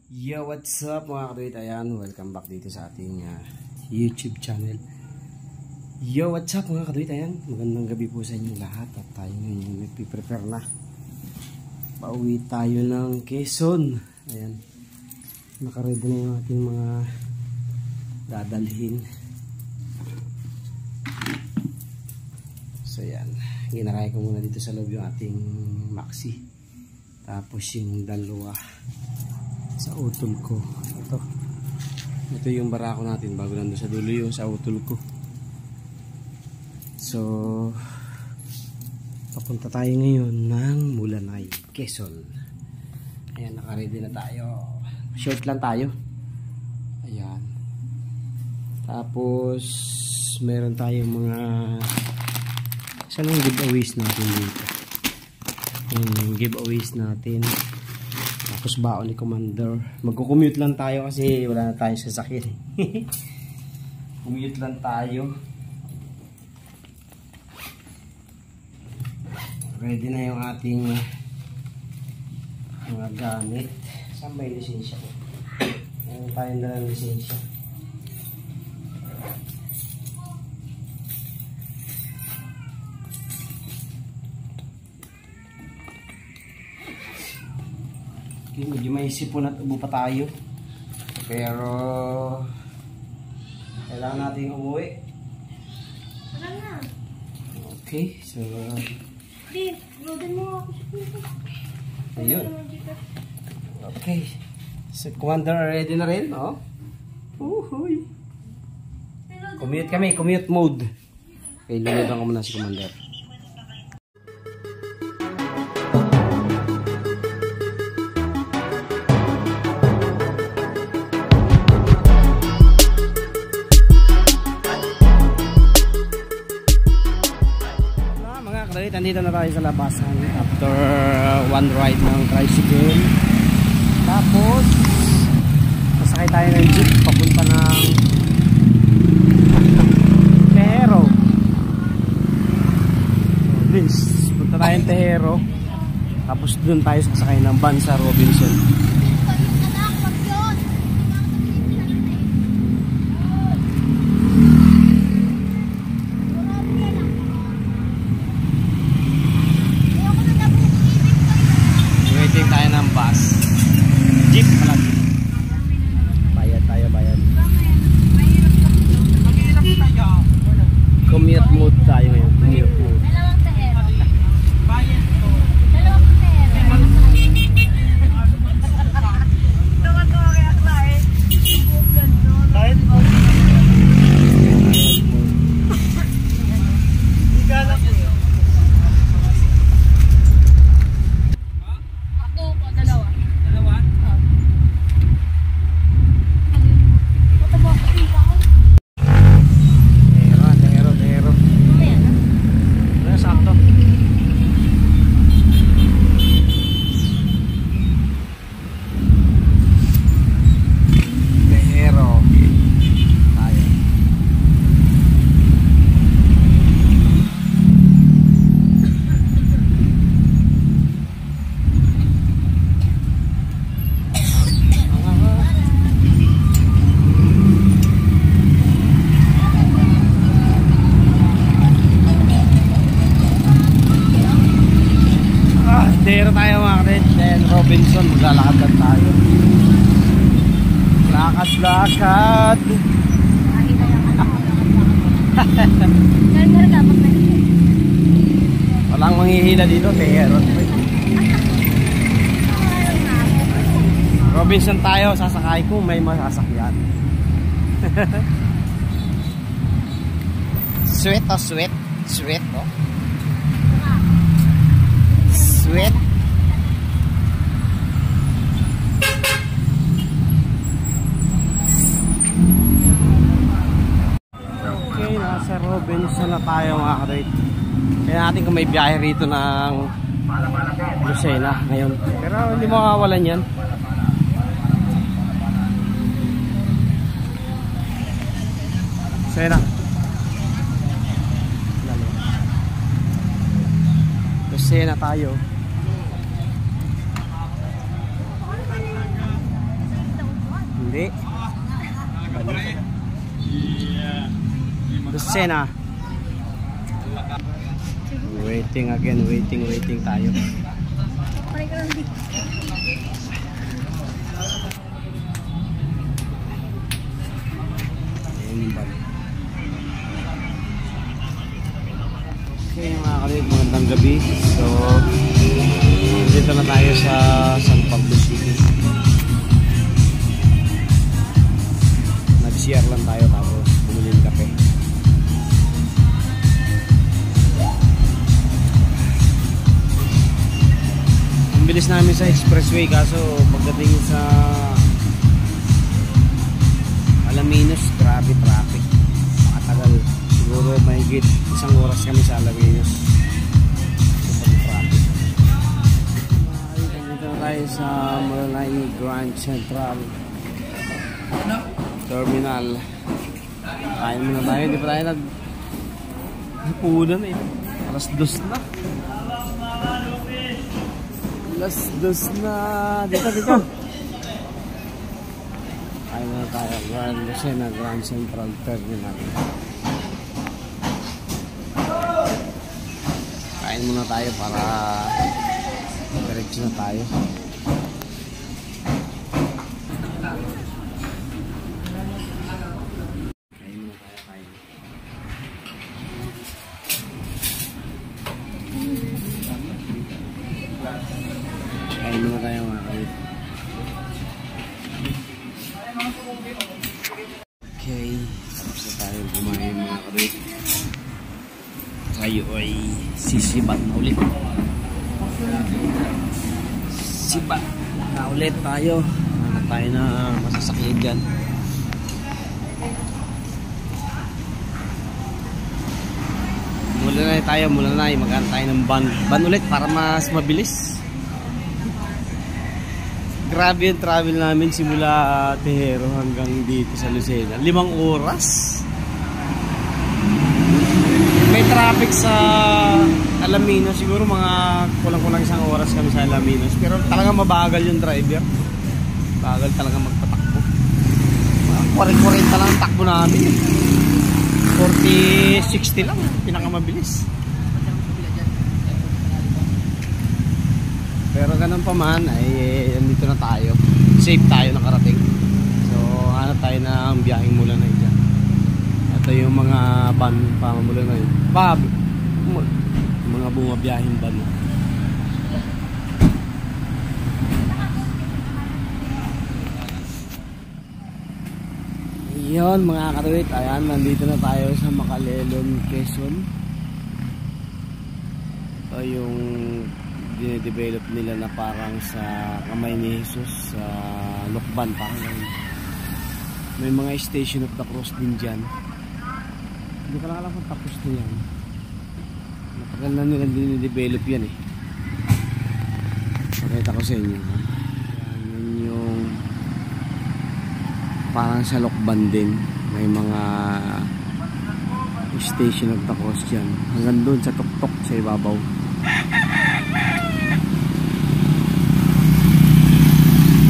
Yo, what's up mga kadwit? Ayan, welcome back dito sa ating YouTube channel. Yo, what's up mga kadwit? Ayan, magandang gabi po sa inyo lahat. At tayo ngayon nagpiprepare na. Pauwi tayo ng Quezon. Ayan, nakaready na yung ating mga dadalhin. So ayan, ginakaya ko muna dito sa loob yung ating maxi. Tapos yung dalawa sa utol ko. Ito yung barako natin bago nandun sa dulo yung sa utol ko. So papunta tayo ngayon ng Mulanay, Quezon. Ayan, naka-ready na tayo. Short lang tayo. Ayan. Tapos meron tayong mga saan yung giveaways natin dito. Yung giveaways natin. Tapos baon ni Commander. Magko-commute lang tayo kasi wala na tayong sasakyan. Commute lang tayo. Ready na yung ating mga gamit. Saan ba yung lisensya ko? Meron tayong dalang lisensya. Medyo may sipon at ubo pa tayo, pero kailangan natin umuwi. Tara na. Okay, so Di, loadan mo ako sa ayun. Okay, so Commander ready na rin, oh. Uhuy. Commute mode. Okay, luludan ko muna si Commander. Nandito na tayo sa labasan after one ride ng tricycle. Tapos masakay tayo ng jeep papunta ng Tehero. Punta tayo ng Tehero. Tapos dun tayo sasakay ng van sa Robinson. Tayo ng bus. Jeep pala. Bayad tayo, bayad. Commute mode tayo ngayon. Commute mode. Dalawang Tehero. Bayad to. Dalawang Tehero. Tuwa-tuwa kaya klase. Yung buong ganito. Bayad mo. Igalap mo. Tehero tayo mga kapatid. Then Robinson, maglalakad tayo. Lakad. Walang manghihila dito, Tehero. Robinson tayo, sasakay kung may masasakyan. Sweet oh, sweet. Sweet oh. Sweet. Okay, nasa Robinson na tayo mga kapatid. Kaya natin kung may biyahe rito ng Lucena ngayon. Pero hindi makawalan yan. Lucena. Lucena tayo. Hindi. Lucena. Waiting again, waiting tayo. Okay mga kalit, magandang gabi. So, dito na tayo sa San Pablo City. Nag-CR lang tayo tapos bumili ng kape. Ang bilis namin sa expressway kaso pagdating sa Alaminos, grabe traffic. Makatagal. Siguro mahigit 1 oras kami sa Alaminos. Super traffic. Dito na tayo sa Malalay Grand Central Terminal. Kain muna tayo. Hindi pa tayo nagpunan eh. Alas 2 na. Alas 2 na. Dito. Kain muna tayo. Lucena Grand Central Terminal. Kain muna tayo para diretso na tayo. Kain muna tayo. Kain muna tayo mga kapit. Okay, tapos na tayo kumain mga kapit. Tayo ay sisibat na ulit. Sibat na ulit tayo. Ano tayo na masasakyan dyan. Mula na tayo. Maghanap tayo ng van ulit para mas mabilis. Grabe yung travel namin simula Tejero hanggang dito sa Lucena. 5 oras. May traffic sa Alaminos. Siguro mga kulang-kulang 1 oras kami sa Alaminos. Pero talagang mabagal yung driver. Bagal talaga magpatakbo. 40-40 lang ang takbo namin. 40-60 lang. Pinakamabilis. Pero ganun pa man, ay andito na tayo. Safe tayo nakarating. So, hanap tayo ng biyaheng mula na dyan. Ito yung mga van pamamula na yun. Mga bunga biyaheng van. Yun mga karuit, ayan, nandito na tayo sa Macalelon, Quezon. Ito yung dinedevelop nila na parang sa kamay ni Jesus sa Lokban parang ganun. May mga Station of the Cross din dyan. Hindi ka lang alam kung tapos na yan. Matagal na nila dinedevelop yan eh. Pakita ko sa inyo. Yan yung parang sa Lokban din. May mga Station of the Cross dyan. Hanggang doon sa tuktok sa ibabaw.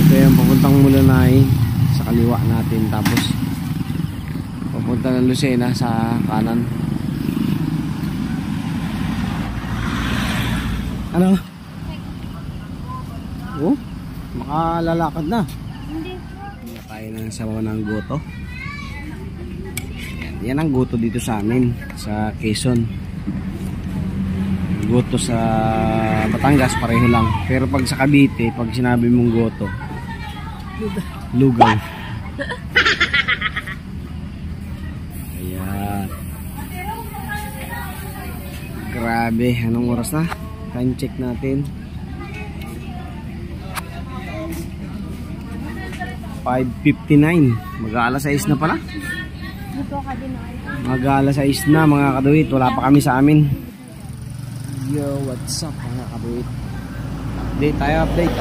Ito yung papuntang Mulanay sa kaliwa natin, tapos papunta ng Lucena sa kanan. Ano? Oh, makalalakad na. Hindi tayo na sa baba ng Goto. Yan ang Goto dito sa amin sa Quezon. Goto sa Batangas pareho lang, pero pag sa Cavite, pag sinabi mong Goto, lugaw. Ayan. Grabe, anong oras na? Time check natin. 5:59. Mag-aalas 6 na pala. Mag-aalas 6 na mga kaduit. Wala pa kami sa amin. Yo, what's up mga kaduit? Update tayo, update.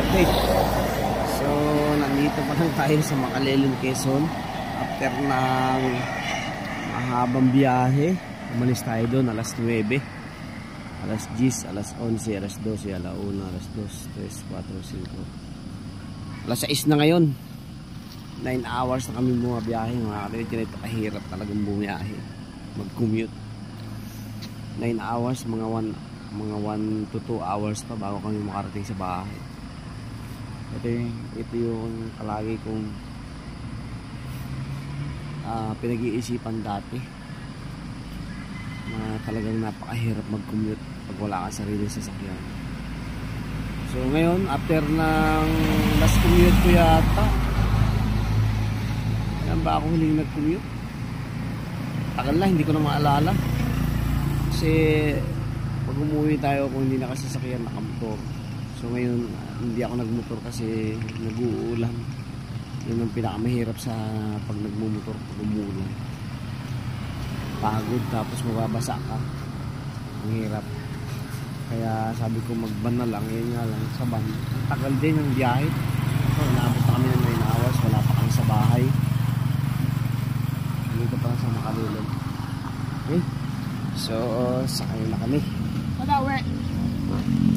So, nandito pa lang tayo sa Macalelon, Quezon. After ng mahabang biyahe, umalis tayo doon alas 9, alas 10, alas 11, alas 12, alas 1, alas 2, 3, 4, 5. Alas 6 na ngayon. 9 hours na kami bumabiyahe mga kadroid. Ganito kahirap talagang bumiyahe, mag-commute. 9 hours, mga 1 to 2 hours pa bago kami makarating sa bahay. Ito yung kalagi kong pinag-iisipan dati, na talagang napakahirap mag-commute pag wala kang sariling sasakyan. So ngayon, after ng last commute ko yata, kailan ba ako huling nag-commute? Tagal na, hindi ko na maalala. Kasi pag umuwi tayo kung hindi nakasasakyan, nakamotor. So ngayon, hindi ako nagmotor kasi nag-uulan. Yun ang pinakamahirap sa pag nagmumotor pag umuulan. Pagod, tapos mababasa ka. Ang hirap. Kaya sabi ko magban na lang. Yun nga lang sa van. Tagal din yung biyahe. So naabot na kami ng 9 hours. Wala pa kami sa bahay. Dito pa lang sa Makalulog. Okay. So sakay na kami. Padawe.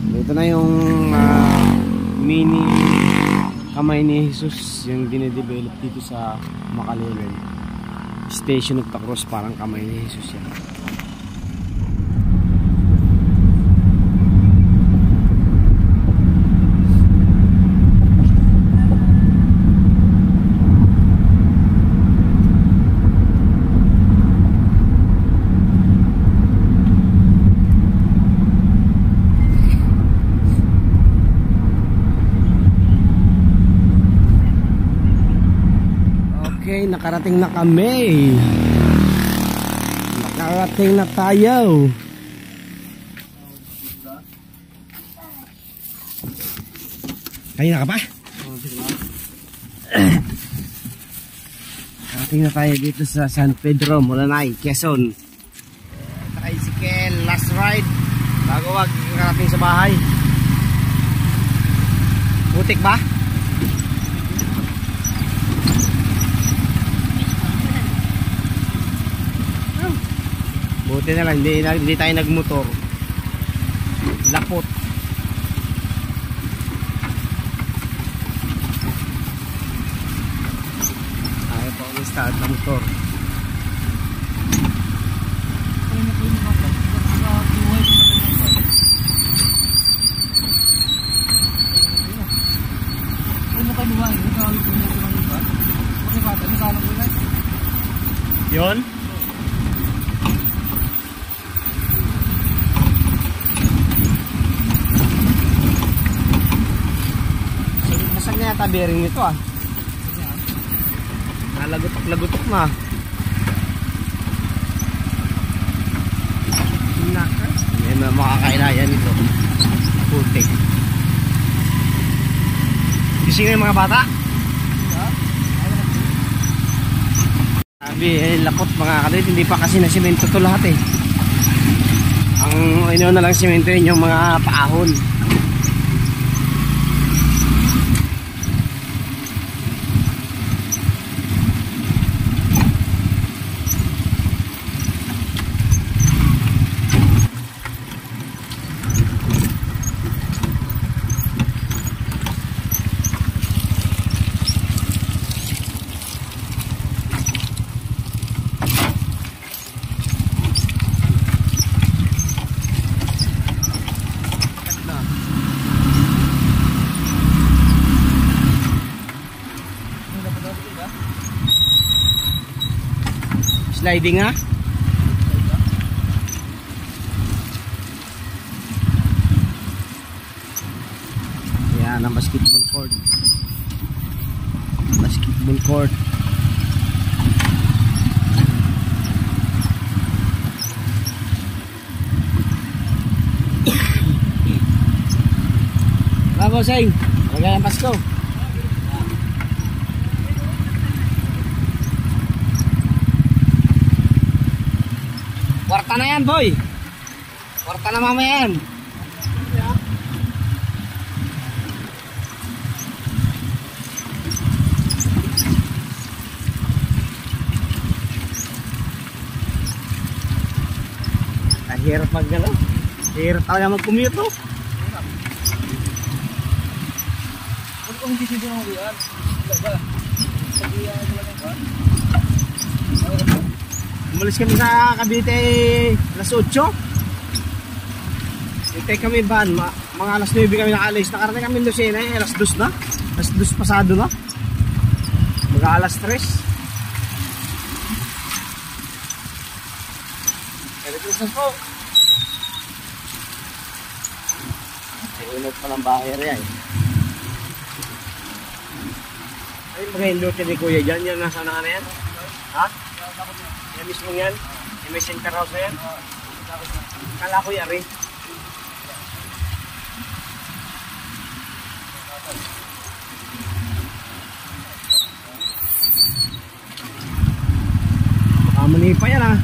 Dito na yung mini Kamay ni Jesus, yung dinedevelop dito sa Makalulog. Station of the Cross, parang Kamay ni Jesus yan. Okay, nakarating na kami. Nakarating na tayo. Kaya na ka pa? Nakarating na tayo dito sa San Pedro, Mulanay, Quezon. Tricycle, last ride bago wag nakarating sa bahay. Putik ba? Buti na lang, hindi tayo nagmotor. Lapot. Ayaw pa ako start ng motor. Yun? Yata bearing nito nalagutok na. Hindi na makakainayan nito. Putik. Gising na yung mga bata. Sabi lapot mga kadit, hindi pa kasi na simento to lahat eh. Ang ino na lang simento yun yung mga paahon. Sliding ha? Yan ang basketball court. Basketball court. Bravo, Seng. Lagay ang Pasko. Kwarta na yan, boy. Kwarta na mamaya yan. Hirap mag-galaw. Hirap talaga mag-commute, no? Huwag kong hindi dito ng ulan. Umalis kami sa Cavite alas 8. Hintay kami van, mga alas 9 kami nakaalis. Nakarating kami Lucena alas 2 na. Alas 2 pasado na. Mga alas 3. Merry Christmas po. Ay, unod pa ng bahay rin. Ay, mga hindote ni Kuya dyan. Yan, nasa na yan? Ha? Yan mismo yan? Yung may center house na yan? Kala ko yan rin. Mani pa yan ah.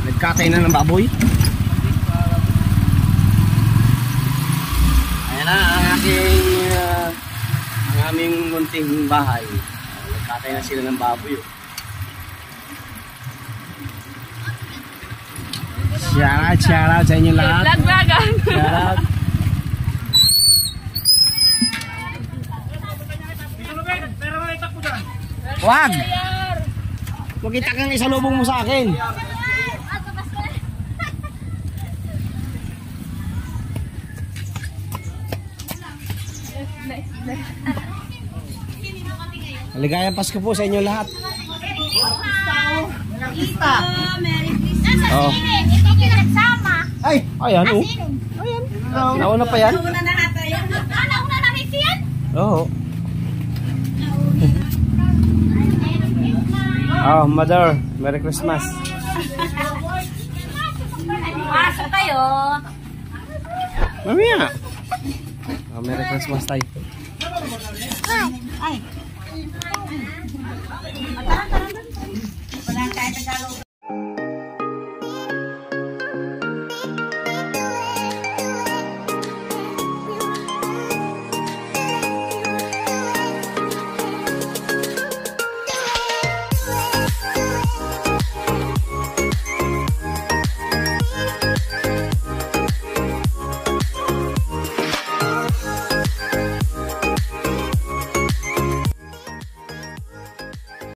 Nagkatay na ng baboy. Ayan na ang aming munting bahay. Nagkatay na sila ng baboy. Shout out sa inyo lahat. Laglagan. Shout out. Wag! Makita kang isalubong mo sa akin. Maligayang Pasko po sa inyo lahat. Merry Christmas. Oh. Ito pinagsama. Ay, ayan oh. Ayan. Nauna pa yan? Nauna na natin yan. Nauna na rin yan? Oo. Oh, Mother, Merry Christmas. Pasok kayo. Mamaya. Oh, Merry Christmas tayo. Ay. Tara. Wala tayo Tagalog.